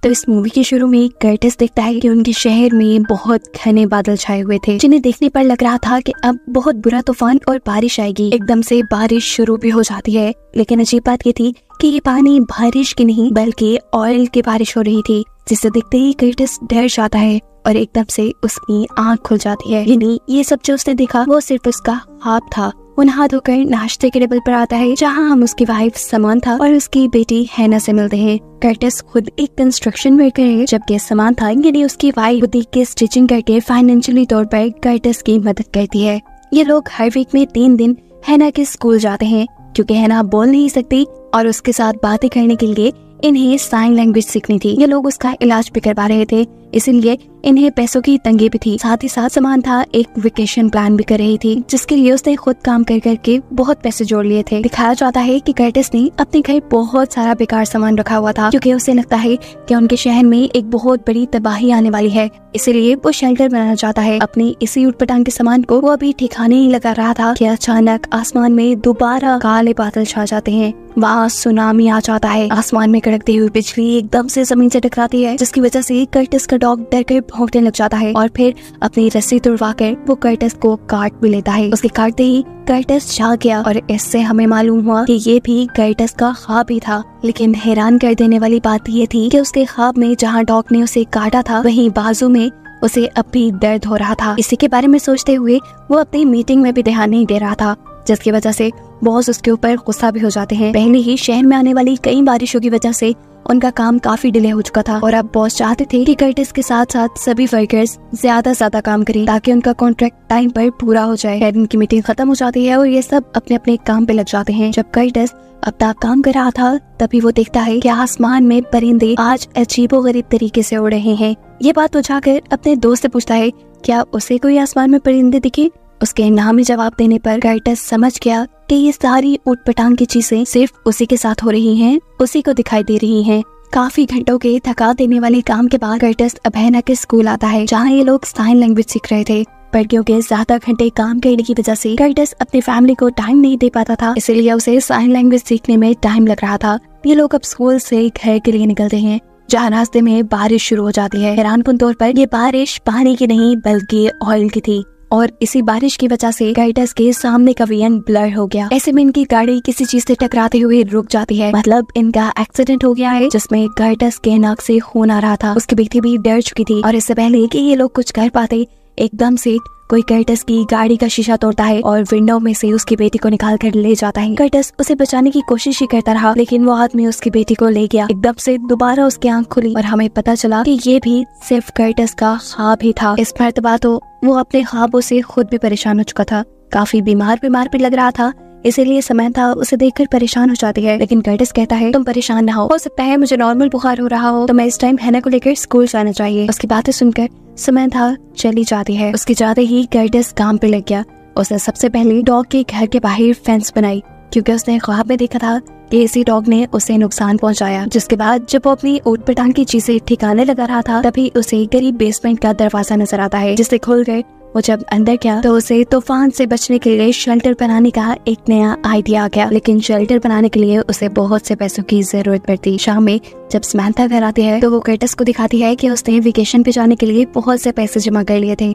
तो इस मूवी के शुरू में कर्टिस देखता है कि उनके शहर में बहुत घने बादल छाए हुए थे, जिन्हें देखने पर लग रहा था कि अब बहुत बुरा तूफान और बारिश आएगी। एकदम से बारिश शुरू भी हो जाती है, लेकिन अजीब बात ये थी कि ये पानी बारिश की नहीं बल्कि ऑयल की बारिश हो रही थी, जिसे देखते ही कर्टिस डर जाता है और एकदम से उसकी आंख खुल जाती है। यानी ये सब जो उसने देखा वो सिर्फ उसका ख्वाब था। वो नहा धोकर नाश्ते के टेबल पर आता है, जहाँ हम उसकी वाइफ समांथा और उसकी बेटी हैना से मिलते हैं। कर्टिस खुद एक कंस्ट्रक्शन वर्कर है, जबकि समांथा यानी उसकी वाइफ बुटीक की स्टिचिंग करके फाइनेंशियली तौर पर कर्टिस की मदद करती है। ये लोग हर वीक में 3 दिन हैना के स्कूल जाते हैं, क्योंकि हैना बोल नहीं सकती और उसके साथ बातें करने के लिए इन्हें साइन लैंग्वेज सीखनी थी। ये लोग उसका इलाज भी करवा रहे थे, इसीलिए इन्हें पैसों की तंगी भी थी। साथ ही साथ समांथा एक वेकेशन प्लान भी कर रही थी, जिसके लिए उसने खुद काम कर करके बहुत पैसे जोड़ लिए थे। दिखाया जाता है कि कर्टिस ने अपने घर बहुत सारा बेकार सामान रखा हुआ था, क्योंकि उसे लगता है कि उनके शहर में एक बहुत बड़ी तबाही आने वाली है, इसीलिए वो शेल्टर बनाना चाहता है। अपनी इसी उटपटांग के सामान को वो अभी ठिकाने ही लगा रहा था कि अचानक आसमान में दोबारा काले बादल छा जाते हैं। वहाँ सुनामी आ जाता है। आसमान में कड़कती हुई बिजली एकदम से जमीन से टकराती है, जिसकी वजह से कर्टिस का डॉग डर कर भौंकने लग जाता है और फिर अपनी रस्सी तुड़वाकर वो कर्टिस को काट भी लेता है। उसके काटते ही कर्टिस जाग गया और इससे हमें मालूम हुआ कि ये भी कर्टिस का ख्वाब ही था। लेकिन हैरान कर देने वाली बात ये थी कि उसके ख्वाब में जहाँ डॉग ने उसे काटा था, वहीं बाजू में उसे अब भी दर्द हो रहा था। इसी के बारे में सोचते हुए वो अपनी मीटिंग में भी ध्यान नहीं दे रहा था, जिसकी वजह से बॉस उसके ऊपर गुस्सा भी हो जाते हैं। पहले ही शहर में आने वाली कई बारिशों की वजह से उनका काम काफी डिले हो चुका था और अब बॉस चाहते थे कि कर्टिस के साथ साथ सभी वर्कर्स ज्यादा से ज्यादा काम करें, ताकि उनका कॉन्ट्रैक्ट टाइम पर पूरा हो जाए। खैर, उनकी मीटिंग खत्म हो जाती है और ये सब अपने अपने काम पे लग जाते हैं। जब कर्टिस अपना काम कर रहा था, तभी वो देखता है कि आसमान में परिंदे आज अजीबोगरीब तरीके से उड़ रहे हैं। ये बात उठाकर अपने दोस्त से पूछता है, क्या उसे कोई आसमान में परिंदे दिखे? उसके ना में जवाब देने पर कर्टिस समझ गया कि ये सारी उटपटांग की चीजें सिर्फ उसी के साथ हो रही हैं, उसी को दिखाई दे रही हैं। काफी घंटों के थका देने वाले काम के बाद कर्टिस अब हैना के स्कूल आता है, जहाँ ये लोग साइन लैंग्वेज सीख रहे थे। पर क्योंकि ज्यादा घंटे काम करने की वजह से कर्टिस अपनी फैमिली को टाइम नहीं दे पाता था, इसलिए उसे साइन लैंग्वेज सीखने में टाइम लग रहा था। ये लोग अब स्कूल से घर के लिए निकलते हैं, जहाँ रास्ते में बारिश शुरू हो जाती है। हैरानकुन तौर पर ये बारिश पानी की नहीं बल्कि ऑयल की थी और इसी बारिश की वजह से कर्टिस के सामने का विजन ब्लर हो गया। ऐसे में इनकी गाड़ी किसी चीज से टकराते हुए रुक जाती है। मतलब इनका एक्सीडेंट हो गया है, जिसमें कर्टिस के नाक से खून आ रहा था। उसकी बेटी भी डर चुकी थी और इससे पहले कि ये लोग कुछ कर पाते, एकदम से कोई कर्टिस की गाड़ी का शीशा तोड़ता है और विंडो में से उसकी बेटी को निकाल कर ले जाता है। कर्टिस उसे बचाने की कोशिश ही करता रहा, लेकिन वो आदमी उसकी बेटी को ले गया। एकदम से दोबारा उसकी आंख खुली और हमें पता चला कि ये भी सिर्फ कर्टिस का ख्वाब ही था। इस मर्तबा तो वो अपने ख्वाबों से खुद भी परेशान हो चुका था। काफी बीमार भी लग रहा था, इसीलिए समांथा उसे देखकर परेशान हो जाती है। लेकिन कर्टिस कहता है, तुम परेशान ना हो सकता है मुझे नॉर्मल बुखार हो रहा हो, तो मैं इस टाइम हैना को लेकर स्कूल जाना चाहिए। उसकी बातें सुनकर समांथा चली जाती है। उसके जाते ही कर्टिस काम पे लग गया। उसने सबसे पहले डॉग के घर के बाहर फेंस बनाई, क्योंकि उसने ख्वाब में देखा था कि इसी डॉग ने उसे नुकसान पहुंचाया। जिसके बाद जब वो अपनी ऊटपटांग की चीजें ठिकाने लगा रहा था, तभी उसे करीब बेसमेंट का दरवाजा नजर आता है, जिसे खोल कर वो जब अंदर गया तो उसे तूफान से बचने के लिए शेल्टर बनाने का एक नया आइडिया आ गया। लेकिन शेल्टर बनाने के लिए उसे बहुत से पैसों की जरूरत पड़ती। शाम में जब समांथा घर आती है तो वो कर्टिस को दिखाती है कि उसने वेकेशन पे जाने के लिए बहुत से पैसे जमा कर लिए थे।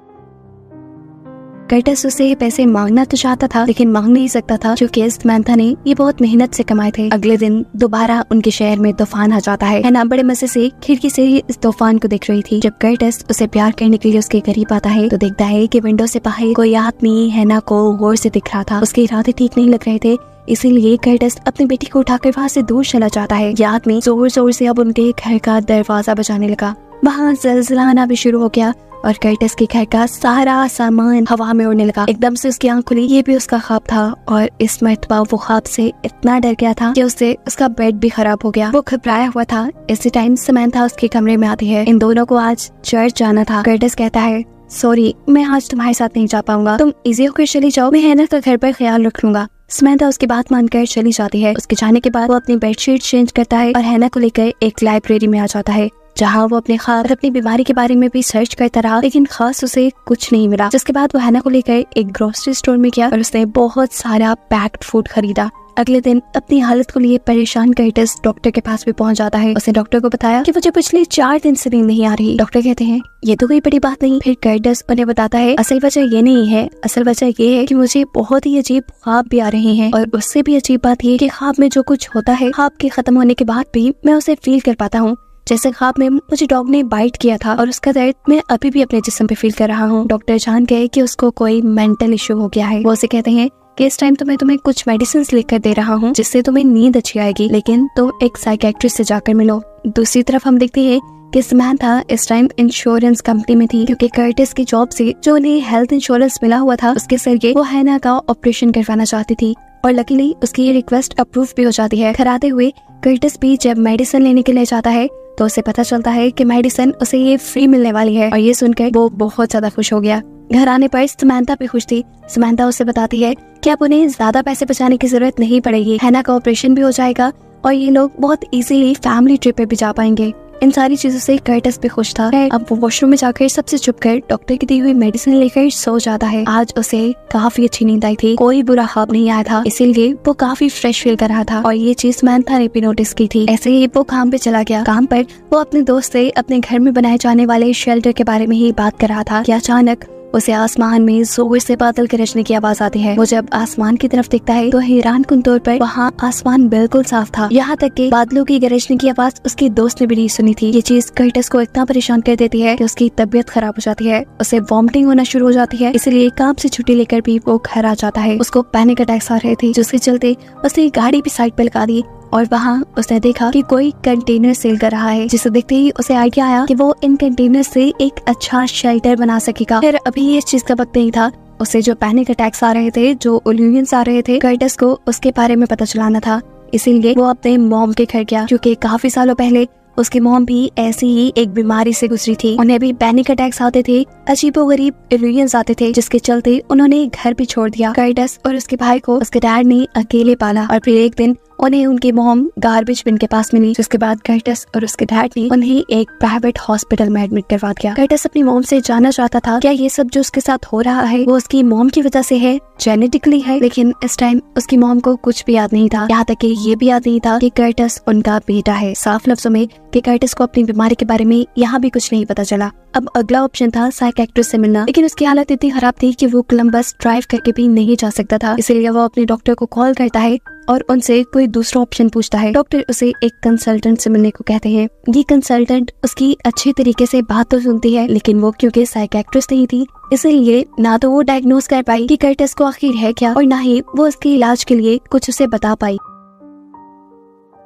कर्टिस उसे पैसे मांगना तो चाहता था, लेकिन मांग नहीं सकता था, क्योंकि समांथा ने ये बहुत मेहनत से कमाए थे। अगले दिन दोबारा उनके शहर में तूफान आ जाता है। हैना बड़े मजे से खिड़की से ही इस तूफान को देख रही थी। जब कर्टिस उसे प्यार करने के लिए उसके करीब आता है तो देखता है कि विंडो से बाहर कोई आदमी हैना को गौर से दिख रहा था। उसके इरादे ठीक नहीं लग रहे थे, इसीलिए कर्टिस अपनी बेटी को उठाकर वहाँ से दूर चला जाता है। ये आदमी जोर जोर से अब उनके घर का दरवाजा बजाने लगा। वहाँ ज़लज़ला आना भी शुरू हो गया और कर्टिस के घर का सारा सामान हवा में उड़ने लगा। एकदम से उसकी आंख खुली। ये भी उसका ख्वाब था और इस मर्तबा वो ख्वाब से इतना डर गया था कि उससे उसका बेड भी खराब हो गया। वो घबराया हुआ था। इसी टाइम समांथा उसके कमरे में आती है। इन दोनों को आज चर्च जाना था। कर्टिस कहता है, सॉरी मैं आज तुम्हारे साथ नहीं जा पाऊंगा, तुम इजी होकर चली जाओ, मैं हैना का घर पर ख्याल रख लूंगा। समांथा उसकी बात मानकर चली जाती है। उसके जाने के बाद वो अपनी बेडशीट चेंज करता है और हैना को लेकर एक लाइब्रेरी में आ जाता है, जहाँ वो अपने ख्वाब और अपनी बीमारी के बारे में भी सर्च करता रहा, लेकिन खास उसे कुछ नहीं मिला। जिसके बाद वो हैना को लेकर एक ग्रोसरी स्टोर में गया और उसने बहुत सारा पैक्ड फूड खरीदा। अगले दिन अपनी हालत को लिए परेशान कर्टिस डॉक्टर के पास भी पहुंच जाता है। उसने डॉक्टर को बताया कि मुझे पिछले 4 दिन से नींद नहीं आ रही। डॉक्टर कहते हैं ये तो कोई बड़ी बात नहीं। फिर कर्टिस उन्हें बताता है असल वजह ये नहीं है, असल वजह ये है कि मुझे बहुत ही अजीब ख्वाब भी आ रहे हैं, और उससे भी अजीब बात ये कि ख्वाब में जो कुछ होता है ख्वाब के खत्म होने के बाद भी मैं उसे फील कर पाता हूँ। जैसे ख्वाब में मुझे डॉग ने बाइट किया था और उसका दर्द मैं अभी भी अपने जिस्म पे फील कर रहा हूँ। डॉक्टर जान गए कि उसको कोई मेंटल इश्यू हो गया है। वो उसे कहते हैं कि इस टाइम तो मैं तुम्हें कुछ मेडिसिन लिख कर दे रहा हूँ जिससे तुम्हें नींद अच्छी आएगी, लेकिन तुम एक साइकियाट्रिस्ट से जाकर मिलो। दूसरी तरफ हम देखते हैं कि समंथा इस टाइम इंश्योरेंस कंपनी में थी, क्योंकि कर्टिस की जॉब से जो उन्हें हेल्थ इंश्योरेंस मिला हुआ था उसके जरिए वो हैना का ऑपरेशन करवाना चाहती थी, और लकीली उसकी ये रिक्वेस्ट अप्रूव भी हो जाती है। घर आते हुए कर्टिस भी जब मेडिसिन लेने के लिए जाता है तो उसे पता चलता है कि मेडिसिन उसे ये फ्री मिलने वाली है, और ये सुनकर वो बहुत ज्यादा खुश हो गया। घर आने पर समंथा भी खुश थी। समंथा उसे बताती है कि अब उन्हें ज्यादा पैसे बचाने की जरूरत नहीं पड़ेगी, हैना का ऑपरेशन भी हो जाएगा और ये लोग बहुत इजीली फैमिली ट्रिप पे भी जा पाएंगे। इन सारी चीजों से कर्टिस भी खुश था। अब वो वॉशरूम में जाकर सबसे छुपकर डॉक्टर की दी हुई मेडिसिन लेकर सो जाता है। आज उसे काफी अच्छी नींद आई थी, कोई बुरा ख्वाब नहीं आया था, इसीलिए वो काफी फ्रेश फील कर रहा था, और ये चीज समंथा ने भी नोटिस की थी। ऐसे ही वो काम पे चला गया। काम पर वो अपने दोस्त से अपने घर में बनाए जाने वाले शेल्टर के बारे में ही बात कर रहा था कि अचानक उसे आसमान में जोर से बादल गरजने की आवाज आती है। वो जब आसमान की तरफ देखता है तो हैरानकुन तौर पर वहाँ आसमान बिल्कुल साफ था, यहाँ तक कि बादलों की गरजने की आवाज उसके दोस्त ने भी नहीं सुनी थी। ये चीज कर्टिस को इतना परेशान कर देती है कि उसकी तबीयत खराब हो जाती है, उसे वॉमिटिंग होना शुरू हो जाती है, इसलिए काम से छुट्टी लेकर भी वो घर आ जाता है। उसको पैनिक अटैक्स आ रहे थे, जिसके चलते उसने गाड़ी भी साइड पे लगा दी, और वहाँ उसने देखा कि कोई कंटेनर सेल कर रहा है, जिसे देखते ही उसे आइडिया आया कि वो इन कंटेनर से एक अच्छा शेल्टर बना सकेगा। फिर अभी ये चीज का वक्त नहीं था, उसे जो पैनिक अटैक्स आ रहे थे, जो इल्यूजन्स आ रहे थे, कर्टिस को उसके बारे में पता चलाना था। इसीलिए वो अपने मॉम के घर गया, क्योंकि काफी सालों पहले उसकी मॉम भी ऐसी ही एक बीमारी से गुजरी थी। उन्हें भी पैनिक अटैक्स आते थे, अजीबोगरीब इल्यूजन्स आते थे, जिसके चलते उन्होंने घर भी छोड़ दिया। कर्टिस और उसके भाई को उसके डैड ने अकेले पाला, और फिर एक दिन उन्हें उनकी मॉम गार्बेज बिन के पास मिली, जिसके बाद कर्टिस और उसके डैड ने उन्हें एक प्राइवेट हॉस्पिटल में एडमिट करवा दिया। कर्टिस अपनी मॉम से जानना चाहता था क्या ये सब जो उसके साथ हो रहा है वो उसकी मॉम की वजह से है, जेनेटिकली है, लेकिन इस टाइम उसकी मॉम को कुछ भी याद नहीं था। यहाँ तक कि ये भी याद नहीं था कि कर्टिस उनका बेटा है। साफ लफ्जों में कि कर्टिस को अपनी बीमारी के बारे में यहाँ भी कुछ नहीं पता चला। अब अगला ऑप्शन था साइकियाट्रिस्ट से मिलना, लेकिन उसकी हालत इतनी खराब थी कि वो कोलंबस ड्राइव करके भी नहीं जा सकता था। इसीलिए वो अपने डॉक्टर को कॉल करता है और उनसे कोई दूसरा ऑप्शन पूछता है। डॉक्टर उसे एक कंसल्टेंट से मिलने को कहते हैं। ये कंसल्टेंट उसकी अच्छे तरीके से बात तो सुनती है, लेकिन वो क्योंकि साइकियाट्रिस्ट नहीं थी, इसलिए ना तो वो डायग्नोज कर पाई कि कर्टिस को आखिर है क्या, और ना ही वो उसके इलाज के लिए कुछ उसे बता पाई।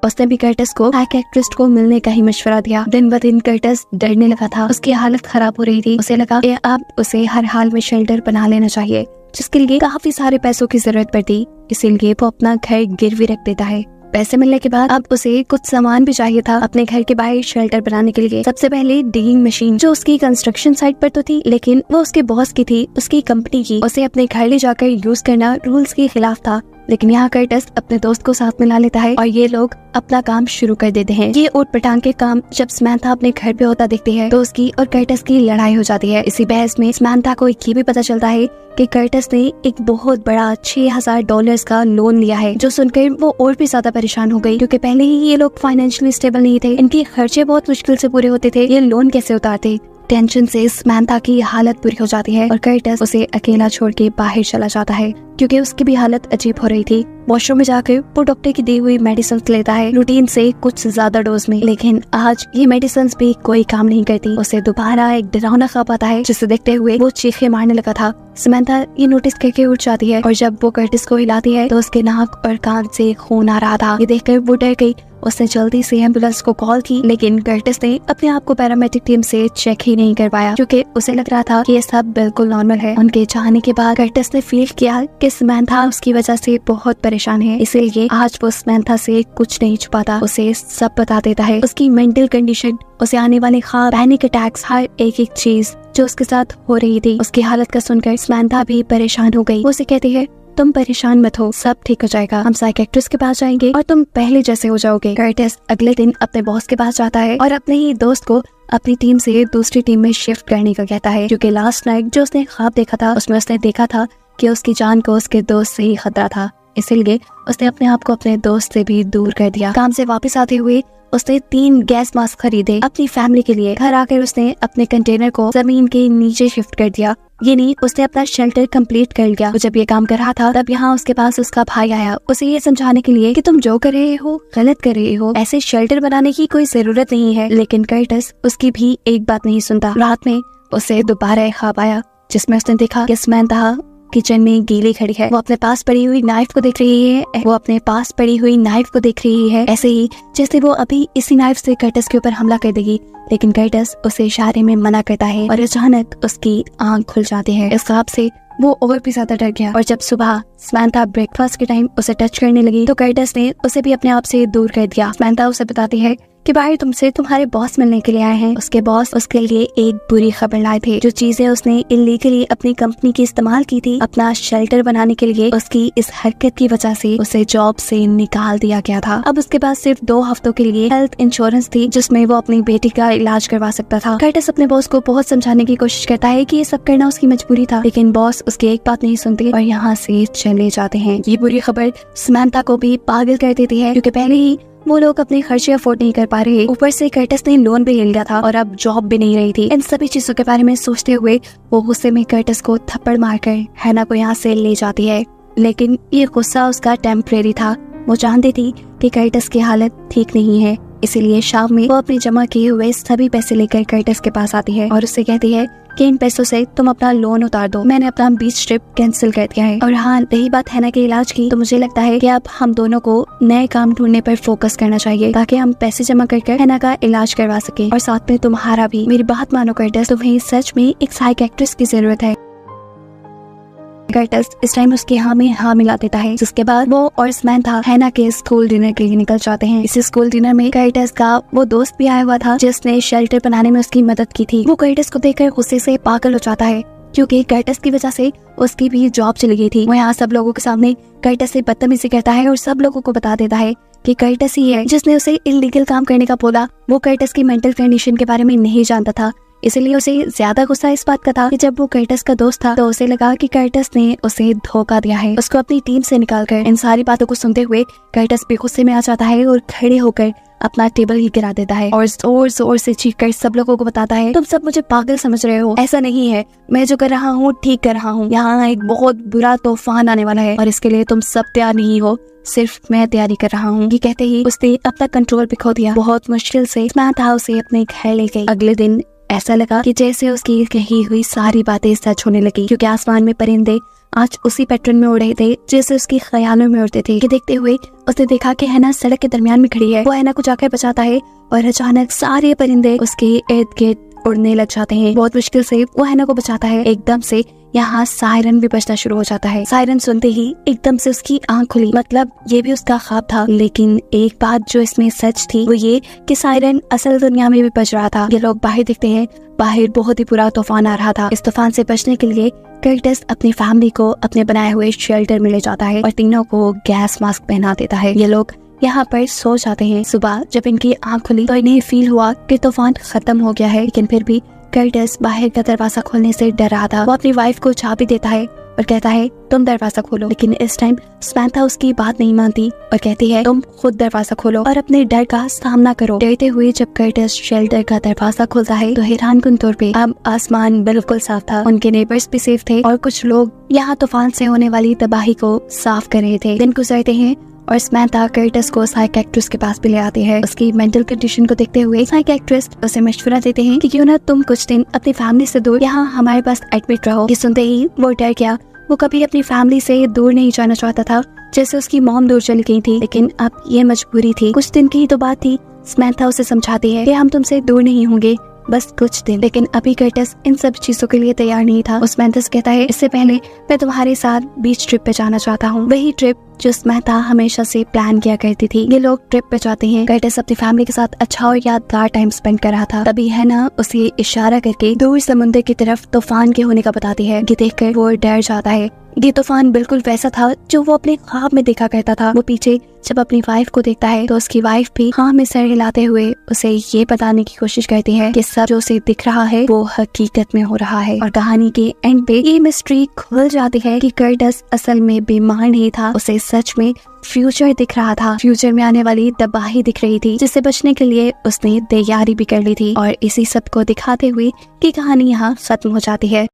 उसने भी कर्टिस को साइकियाट्रिस्ट को मिलने का ही मशवरा दिया। दिन ब दिन कर्टिस डरने लगा था, उसकी हालत खराब हो रही थी। उसे लगा कि अब उसे हर हाल में शेल्टर बना लेना चाहिए, जिसके लिए काफी सारे पैसों की जरूरत पड़ती, इसीलिए वो अपना घर गिरवी रख देता है। पैसे मिलने के बाद अब उसे कुछ सामान भी चाहिए था अपने घर के बाहर शेल्टर बनाने के लिए। सबसे पहले डिगिंग मशीन, जो उसकी कंस्ट्रक्शन साइट पर तो थी, लेकिन वो उसके बॉस की थी, उसकी कंपनी की। उसे अपने घर ले जाकर यूज करना रूल्स के खिलाफ था, लेकिन यहाँ कर्टिस अपने दोस्त को साथ में ला लेता है और ये लोग अपना काम शुरू कर देते हैं। ये ऊट पटांग के काम जब समंथा अपने घर पे होता देखती है तो उसकी और कर्टिस की लड़ाई हो जाती है। इसी बहस में समंथा को ये भी पता चलता है कि कर्टिस ने एक बहुत बड़ा $6000 का लोन लिया है, जो सुनकर वो और भी ज्यादा परेशान हो गई, क्योंकि पहले ही ये लोग फाइनेंशियली स्टेबल नहीं थे, इनके खर्चे बहुत मुश्किल से पूरे होते थे, ये लोन कैसे उतारते। टेंशन से समंथा की हालत बुरी हो जाती है और कर्टिस उसे अकेला छोड़ के बाहर चला जाता है, क्योंकि उसकी भी हालत अजीब हो रही थी। वॉशरूम में जाकर वो डॉक्टर की दी हुई मेडिसिन लेता है, रूटीन से कुछ ज्यादा डोज में, लेकिन आज ये मेडिसिन भी कोई काम नहीं करती। उसे दोबारा एक डरावना ख्वाब आता है, जिसे देखते हुए वो चीखें मारने लगा था। समंथा ये नोटिस करके उठ जाती है और जब वो कर्टिस को हिलाती है तो उसके नाक और कान से खून आ रहा था। ये देखकर वो डर गई। उसने जल्दी से एम्बुलेंस को कॉल की, लेकिन कर्टिस ने अपने आप को पैरामेडिक टीम से चेक ही नहीं करवाया, क्योंकि उसे लग रहा था कि ये सब बिल्कुल नॉर्मल है। उनके जाने के बाद कर्टिस ने फील किया कि समंथा उसकी वजह से बहुत परेशान है, इसीलिए आज वो समंथा से कुछ नहीं छुपाता, उसे सब बता देता है। उसकी मेंटल कंडीशन, उसे आने वाले ख्वाब, पैनिक अटैक्स, हर एक चीज जो उसके साथ हो रही थी। उसकी हालत का सुनकर समंथा भी परेशान हो गई। वो उसे कहती है, तुम परेशान मत हो, सब ठीक हो जाएगा, हम साइकियाट्रिस्ट के पास जाएंगे और तुम पहले जैसे हो जाओगे। कर्टिस अगले दिन अपने बॉस के पास जाता है और अपने ही दोस्त को अपनी टीम से दूसरी टीम में शिफ्ट करने का कहता है, क्योंकि लास्ट नाइट जो उसने ख्वाब देखा था उसमें उसने देखा था कि उसकी जान को उसके दोस्त से ही खतरा था। इसीलिए उसने अपने आप को अपने दोस्त से भी दूर कर दिया। काम से वापस आते हुए उसने 3 गैस मास्क खरीदे अपनी फैमिली के लिए। घर आकर उसने अपने कंटेनर को जमीन के नीचे शिफ्ट कर दिया। ये नहीं, उसने अपना शेल्टर कंप्लीट कर लिया। वो जब ये काम कर रहा था तब यहाँ उसके पास उसका भाई आया, उसे ये समझाने के लिए कि तुम जो कर रहे हो गलत कर रहे हो, ऐसे शेल्टर बनाने की कोई जरूरत नहीं है। लेकिन कर्टिस उसकी भी एक बात नहीं सुनता। रात में उसे दोबारा एक ख्वाब आया जिसमें उसने देखा कि समंथा किचन में गीली खड़ी है। वो अपने पास पड़ी हुई नाइफ को देख रही है ऐसे ही जैसे वो अभी इसी नाइफ से कर्टिस के ऊपर हमला कर देगी। लेकिन कर्टिस उसे इशारे में मना करता है और अचानक उसकी आंख खुल जाती है। इस ख्वाब से वो और भी ज्यादा डर गया और जब सुबह समंथा ब्रेकफास्ट के टाइम उसे टच करने लगी तो कर्टिस ने उसे भी अपने आप से दूर कर दिया। समंथा उसे बताती है कि भाई तुमसे तुम्हारे बॉस मिलने के लिए आए हैं। उसके बॉस उसके लिए एक बुरी खबर लाए थे। जो चीजें उसने इलीगली अपनी कंपनी की इस्तेमाल की थी अपना शेल्टर बनाने के लिए, उसकी इस हरकत की वजह से उसे जॉब से निकाल दिया गया था। अब उसके पास सिर्फ 2 हफ्तों के लिए हेल्थ इंश्योरेंस थी जिसमें वो अपनी बेटी का इलाज करवा सकता था। कर्टिस अपने बॉस को बहुत समझाने की कोशिश करता है कि ये सब करना उसकी मजबूरी था, लेकिन बॉस उसकी एक बात नहीं सुनते और यहाँ से चले जाते हैं। ये बुरी खबर समंथा को भी पागल कर देती है क्योंकि पहले ही वो लोग अपने खर्चे अफोर्ड नहीं कर पा रहे, ऊपर से कर्टिस ने लोन भी ले लिया था और अब जॉब भी नहीं रही थी। इन सभी चीजों के बारे में सोचते हुए वो गुस्से में कर्टिस को थप्पड़ मारकर हैना को यहाँ से ले जाती है। लेकिन ये गुस्सा उसका टेम्परेरी था। वो जानती थी कि कर्टिस की हालत ठीक नहीं है, इसीलिए शाम में वो अपने जमा किए हुए सभी पैसे लेकर कर्टिस के पास आती है और उससे कहती है कि इन पैसों से तुम अपना लोन उतार दो, मैंने अपना बीच ट्रिप कैंसिल कर दिया है। और हाँ, रही बात हैना के इलाज की, तो मुझे लगता है कि अब हम दोनों को नए काम ढूंढने पर फोकस करना चाहिए ताकि हम पैसे जमा कर हैना का इलाज करवा सके और साथ में तुम्हारा भी। मेरी बात मानो कर्टिस, तुम्हें सच में एक साइकियाट्रिस्ट की जरूरत है। कर्टिस इस टाइम उसके हाँ में हाँ मिला देता है, जिसके बाद वो और समंथा हैना के स्कूल डिनर के लिए निकल जाते हैं। इस स्कूल डिनर में कर्टिस का वो दोस्त भी आया हुआ था जिसने शेल्टर बनाने में उसकी मदद की थी। वो कर्टिस को देखकर गुस्से से पागल हो जाता है क्योंकि कर्टिस की वजह से उसकी भी जॉब चली गई थी। वो यहाँ सब लोगों के सामने कर्टिस से बदतमीजी करता है और सब लोगों को बता देता है कि कर्टिस ही है जिसने उसे इलीगल काम करने का बोला। वो कर्टिस की मेंटल कंडीशन के बारे में नहीं जानता था, इसलिए उसे ज्यादा गुस्सा इस बात का था कि जब वो कर्टिस का दोस्त था तो उसे लगा कि कर्टिस ने उसे धोखा दिया है। उसको अपनी टीम से निकालकर इन सारी बातों को सुनते हुए कर्टिस भी गुस्से में आ जाता है और खड़े होकर अपना टेबल ही गिरा देता है और जोर जोर से चीखकर सब लोगों को बताता है, तुम सब मुझे पागल समझ रहे हो, ऐसा नहीं है, मैं जो कर रहा हूँ ठीक कर रहा हूँ। यहाँ एक बहुत बुरा तूफान आने वाला है और इसके लिए तुम सब तैयार नहीं हो, सिर्फ मैं तैयारी कर रहा हूँ। ये कहते ही उसने अपना कंट्रोल भी खो दिया। बहुत मुश्किल से समंथा उसे अपने घर ले गई। अगले दिन ऐसा लगा कि जैसे उसकी कही हुई सारी बातें सच होने लगी क्योंकि आसमान में परिंदे आज उसी पैटर्न में उड़ रहे थे जैसे उसकी ख्यालों में उड़ते थे। कि देखते हुए उसने देखा कि हैना सड़क के दरमियान में खड़ी है। वो हैना को जाकर बचाता है और अचानक सारे परिंदे उसके इर्द गिर्द उड़ने लग जाते हैं। बहुत मुश्किल से वो हैना को बचाता है। एकदम से यहाँ सायरन भी बजना शुरू हो जाता है। सायरन सुनते ही एकदम से उसकी आंख खुली, मतलब ये भी उसका ख्वाब था। लेकिन एक बात जो इसमें सच थी वो ये कि सायरन असल दुनिया में भी बज रहा था। ये लोग बाहर दिखते हैं, बाहर बहुत ही बुरा तूफान आ रहा था। इस तूफान से बचने के लिए कर्टिस अपनी फैमिली को अपने बनाए हुए शेल्टर में ले जाता है और तीनों को गैस मास्क पहना देता है। ये लोग यहाँ पर सो जाते हैं। सुबह जब इनकी आंख खुली तो इन्हें फील हुआ कि तूफान खत्म हो गया है, लेकिन फिर भी कर्टिस बाहर का दरवाजा खोलने से डर रहा था। वो अपनी वाइफ को चाबी देता है और कहता है तुम दरवाजा खोलो, लेकिन इस टाइम समंथा उसकी बात नहीं मानती और कहती है तुम खुद दरवाजा खोलो और अपने डर का सामना करो। डरते हुए जब कर्टिस शेल्टर का दरवाजा खोलता है तो हैरानकुन तौर पे अब आसमान बिल्कुल साफ था। उनके नेबर्स भी सेफ थे और कुछ लोग यहाँ तूफान से होने वाली तबाही को साफ कर रहे थे। दिन गुजरते हैं और समंथा कर्टिस को साइकियाट्रिस्ट के पास भी ले आती है। उसकी मेंटल कंडीशन को देखते हुए साइकियाट्रिस्ट उसे मशवरा देते हैं कि क्यों ना तुम कुछ दिन अपनी फैमिली से दूर यहाँ हमारे पास एडमिट रहो। ये सुनते ही वो डर गया। वो कभी अपनी फैमिली से दूर नहीं जाना चाहता था, जैसे उसकी मॉम दूर चली गई थी, लेकिन अब ये मजबूरी थी। कुछ दिन की ही तो बात थी। समंथा उसे समझाती है कि हम तुमसे दूर नहीं होंगे, बस कुछ दिन। लेकिन अभी कर्टिस इन सब चीजों के लिए तैयार नहीं था। उस समंथा कहता है इससे पहले मैं तुम्हारे साथ बीच ट्रिप पे जाना चाहता हूँ, वही ट्रिप जो समंथा हमेशा से प्लान किया करती थी। ये लोग ट्रिप पे जाते हैं। कर्टिस अपनी फैमिली के साथ अच्छा और यादगार टाइम स्पेंड कर रहा था। तभी हैना उसे इशारा करके दूर समुद्र की तरफ तूफान के होने का बताती है। ये देखकर वो डर जाता है। ये तूफान बिल्कुल वैसा था जो वो अपने ख्वाब में देखा करता था। वो पीछे जब अपनी वाइफ को देखता है तो उसकी वाइफ भी हाँ में सर हिलाते हुए उसे ये बताने की कोशिश करती है कि सब जो उसे दिख रहा है वो हकीकत में हो रहा है। और कहानी के एंड पे ये मिस्ट्री खुल जाती है कि कर्टिस असल में बीमार नहीं था, उसे सच में फ्यूचर दिख रहा था। फ्यूचर में आने वाली तबाही दिख रही थी जिससे बचने के लिए उसने तैयारी भी कर ली थी। और इसी सब को दिखाते हुए कि कहानी यहाँ खत्म हो जाती है।